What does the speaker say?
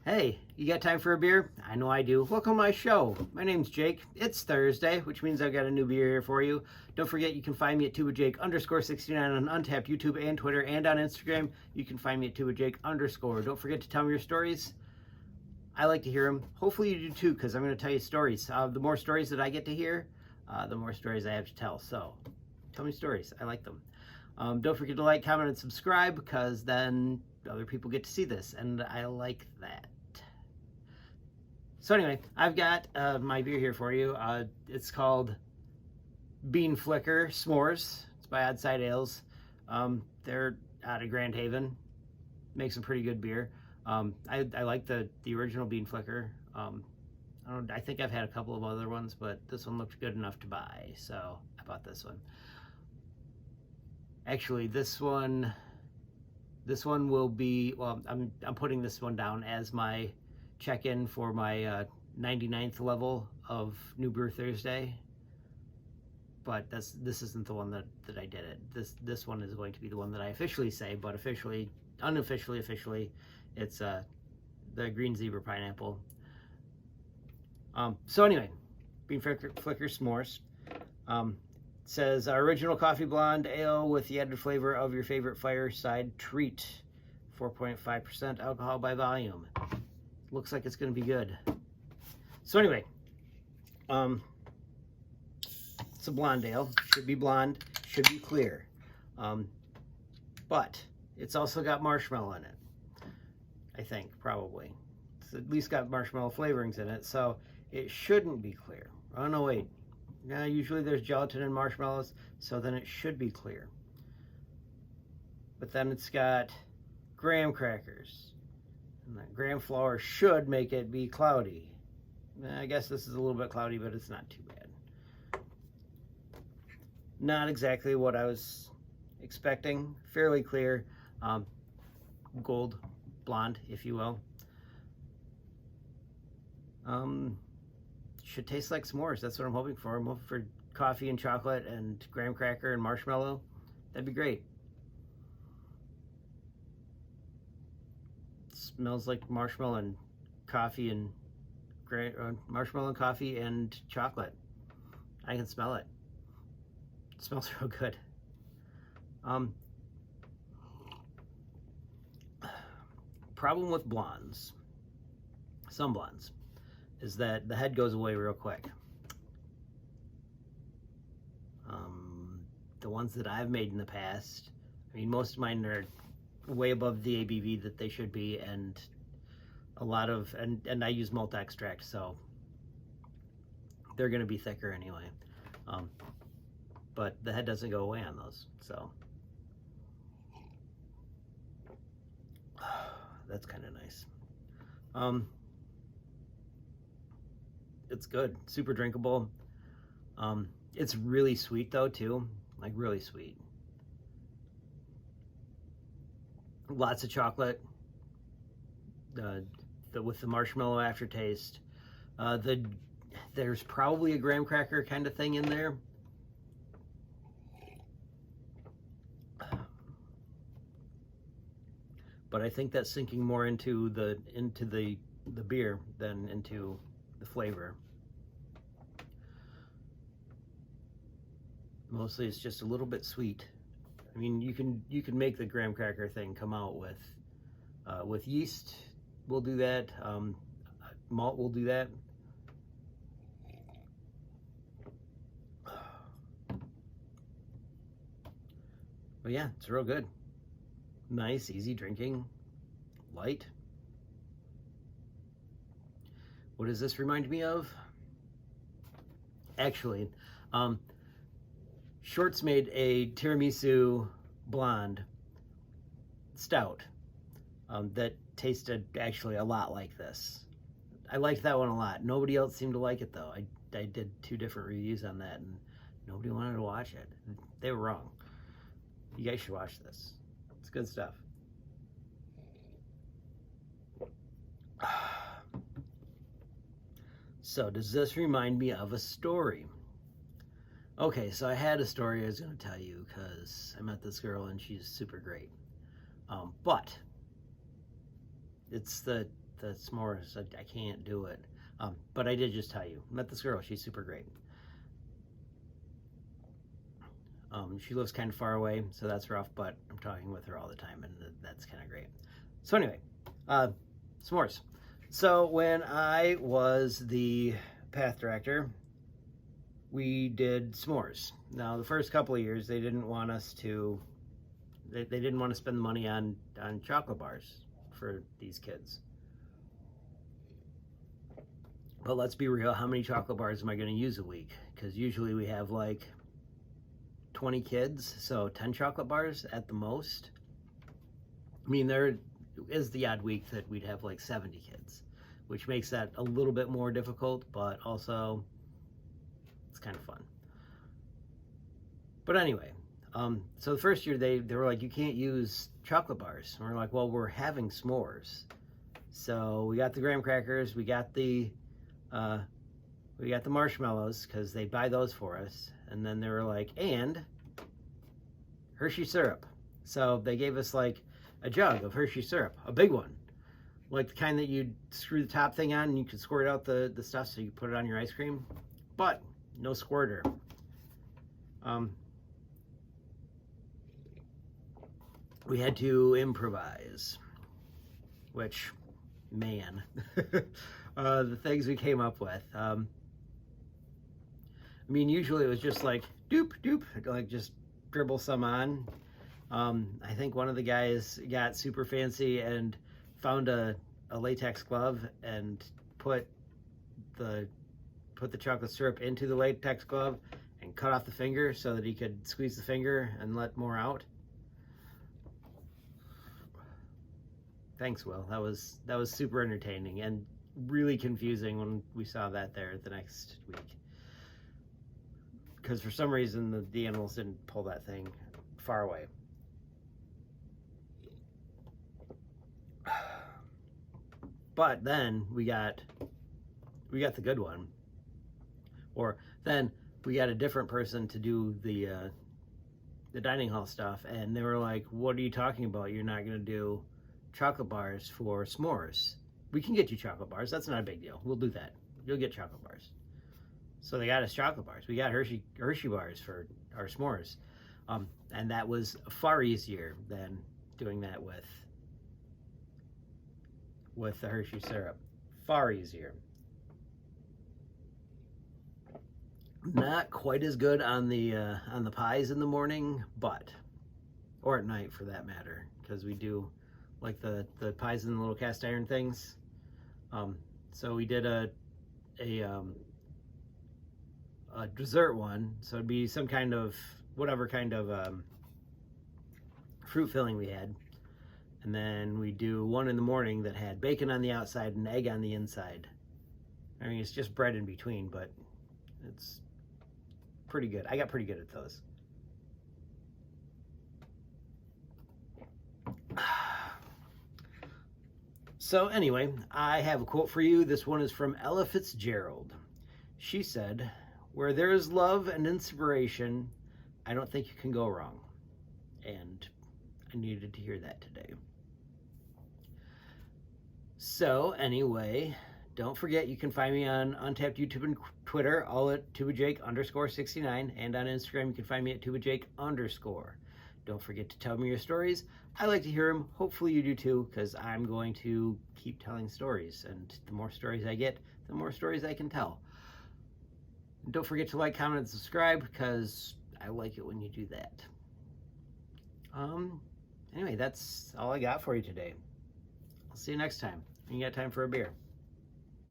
Hey, you got time for a beer? I know I do. Welcome to my show. My name's Jake. It's Thursday, which means I've got a new beer here for you. Don't forget you can find me at tubajake_69 on Untapped YouTube and Twitter, and on Instagram you can find me at tubajake_. Don't forget to tell me your stories. I like to hear them. Hopefully you do too, because I'm going to tell you stories. The more stories that I get to hear, the more stories I have to tell. So tell me stories. I like them. Don't forget to like, comment, and subscribe, because then other people get to see this, and I like that. So anyway, I've got my beer here for you. It's called Bean Flicker S'mores. It's by Outside Ales. They're out of Grand Haven. Make some pretty good beer. I like the original Bean Flicker. I think I've had a couple of other ones, but this one looked good enough to buy, so I bought this one. Actually, this one will be, well, I'm putting this one down as my check-in for my 99th level of New Brew Thursday, but this isn't the one that I did it. This one is going to be the one that I officially say, but unofficially, it's the Green Zebra Pineapple. So anyway, Bean Flicker S'mores. Says original coffee blonde ale with the added flavor of your favorite fireside treat. 4.5% alcohol by volume. Looks like it's going to be good. So anyway, it's a blonde ale. Should be blonde. Should be clear. But it's also got marshmallow in it. I think, probably. It's at least got marshmallow flavorings in it, so it shouldn't be clear. Oh no, wait. Now, usually there's gelatin and marshmallows, so then it should be clear. But then it's got graham crackers. And that graham flour should make it be cloudy. I guess this is a little bit cloudy, but it's not too bad. Not exactly what I was expecting. Fairly clear. Gold, blonde, if you will. Should taste like s'mores. That's what I'm hoping for. I'm hoping for coffee and chocolate and graham cracker and marshmallow. That'd be great. It smells like marshmallow and coffee and marshmallow and coffee and chocolate. I can smell it. It smells real good. Problem with blondes, some blondes, is that the head goes away real quick. The ones that I've made in the past, I mean, most of mine are way above the ABV that they should be, and a lot of, and I use malt extract, so they're going to be thicker anyway. But the head doesn't go away on those, so that's kind of nice. It's good, super drinkable. It's really sweet though too, like really sweet. Lots of chocolate. With the marshmallow aftertaste. There's probably a graham cracker kind of thing in there. But I think that's sinking more into the beer than into the flavor. Mostly it's just a little bit sweet. I mean, you can make the graham cracker thing come out with yeast. We'll do that. Malt will do that. But yeah, it's real good. Nice, easy drinking, light. What does this remind me of? Actually, Shorts made a tiramisu blonde stout that tasted actually a lot like this. I liked that one a lot. Nobody else seemed to like it though. I did 2 different reviews on that and nobody wanted to watch it. They were wrong. You guys should watch this. It's good stuff. So does this remind me of a story? Okay, so I had a story I was going to tell you because I met this girl and she's super great. But it's the the s'mores. I can't do it. But I did just tell you, met this girl. She's super great. She lives kind of far away, so that's rough, but I'm talking with her all the time, and that's kind of great. So anyway, s'mores. So when I was the path director, we did s'mores. Now, the first couple of years, they didn't want us to, they didn't want to spend the money on chocolate bars for these kids. But let's be real, how many chocolate bars am I going to use a week? Because usually we have like 20 kids, so 10 chocolate bars at the most. I mean, there is the odd week that we'd have like 70 kids, which makes that a little bit more difficult, but also it's kind of fun. But anyway, so the first year they were like, you can't use chocolate bars. And we're like, well, we're having s'mores. So we got the graham crackers, we got the marshmallows, because they buy those for us. And then they were like, and Hershey syrup. So they gave us like a jug of Hershey syrup, a big one, like the kind that you'd screw the top thing on and you could squirt out the stuff so you put it on your ice cream, but no squirter. We had to improvise, which, man, the things we came up with. I mean, usually it was just like doop doop, like just dribble some on. I think one of the guys got super fancy and found a latex glove and put the chocolate syrup into the latex glove and cut off the finger so that he could squeeze the finger and let more out. Thanks, Will. That was super entertaining and really confusing when we saw that there the next week. Because for some reason the animals didn't pull that thing far away. But then we got the good one. Or then we got a different person to do the dining hall stuff, and they were like, what are you talking about? You're not going to do chocolate bars for s'mores. We can get you chocolate bars. That's not a big deal. We'll do that. You'll get chocolate bars. So they got us chocolate bars. We got Hershey bars for our s'mores. And that was far easier than doing that with the Hershey syrup. Far easier. Not quite as good on the pies in the morning, or at night for that matter, because we do like the pies in the little cast iron things. So we did a dessert one, so it'd be some kind of whatever kind of fruit filling we had, and then we do one in the morning that had bacon on the outside and egg on the inside. I mean, it's just bread in between, but it's pretty good. I got pretty good at those. So anyway, I have a quote for you. This one is from Ella Fitzgerald. She said, "Where there is love and inspiration, I don't think you can go wrong." And I needed to hear that today. So anyway, don't forget you can find me on Untapped YouTube and Twitter, all at @tubajake_69, and on Instagram you can find me at @tubajake_. Don't forget to tell me your stories. I like to hear them. Hopefully you do too, because I'm going to keep telling stories, and the more stories I get, the more stories I can tell. And don't forget to like, comment, and subscribe, because I like it when you do that. Anyway, that's all I got for you today. I'll see you next time. You got time for a beer.